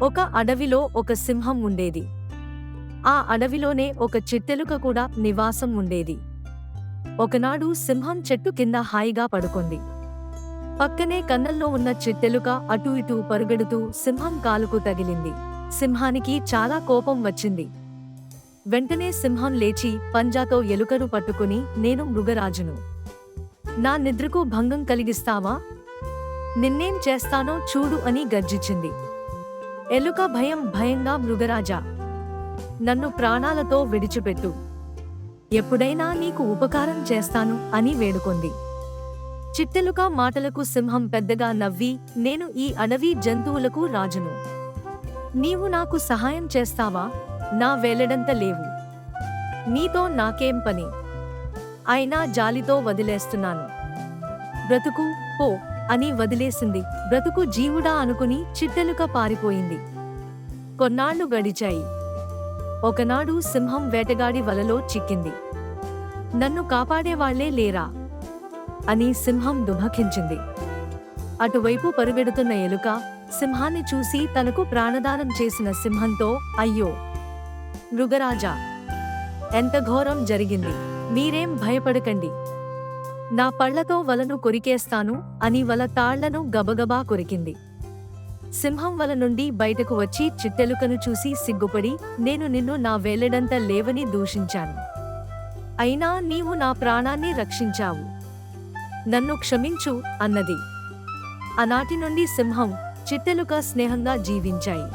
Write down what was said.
ఒక అడవిలో ఒక సింహం ఉండేది. ఆ అడవిలోనే ఒక చిట్టెలుక కూడా నివాసం ఉండేది. ఒకనాడు సింహం చెట్టు కింద హాయిగా పడుకుంది. పక్కనే కన్నంలో ఉన్న చిట్టెలుక అటూ ఇటూ పరుగెడుతూ సింహం కాలుకు తగిలింది. సింహానికి చాలా కోపం వచ్చింది. వెంటనే సింహం లేచి పంజాతో ఎలుకను పట్టుకుని, నేను మృగరాజును, నా నిద్రకు భంగం కలిగిస్తావా? నిన్నేం చేస్తానో చూడు అని గర్జించింది. ఎలుక భయంగా, మృగరాజా, నన్ను ప్రాణాలతో విడిచిపెట్టు, ఎప్పుడైనా నీకు ఉపకారం చేస్తాను అని వేడుకొంది. చిట్టెలుక మాటలకు సింహం పెద్దగా నవ్వి, నేను ఈ అడవి జంతువులకు రాజును, నీవు నాకు సహాయం చేస్తావా? నా వేలెడంత లేవు, నీతో నాకేం పని, అయినా జాలితో వదిలేస్తున్నాను, బ్రతుకు పో అని వదిలేసింది. బ్రతుకు జీవుడా అనుకుని చిట్టెలుక పారిపోయింది. కొన్నాళ్లు గడిచాయి. ఒకనాడు సింహం వేటగాడి వలలో చిక్కింది. నన్ను కాపాడేవాళ్లే లేరా అని సింహం దుఃఖించింది. అటువైపు పరుగెడుతున్న ఎలుక సింహాన్ని చూసి తనకు ప్రాణదానం చేసిన సింహంతో, అయ్యో మృగరాజా, ఎంత ఘోరం జరిగింది, మీరేం భయపడకండి, నా పళ్లతో వలను కొరికేస్తాను అని వల తాళ్లను గబగబా కొరికింది. సింహం వల నుండి బయటకు వచ్చి చిట్టెలుకను చూసి సిగ్గుపడి, నేను నిన్ను నా వేలెడంత లేవని దూషించాను, అయినా నీవు నా ప్రాణాన్ని రక్షించావు, నన్ను క్షమించు అన్నది. ఆనాటి నుండి సింహం, చిట్టెలుక స్నేహంగా జీవించాయి.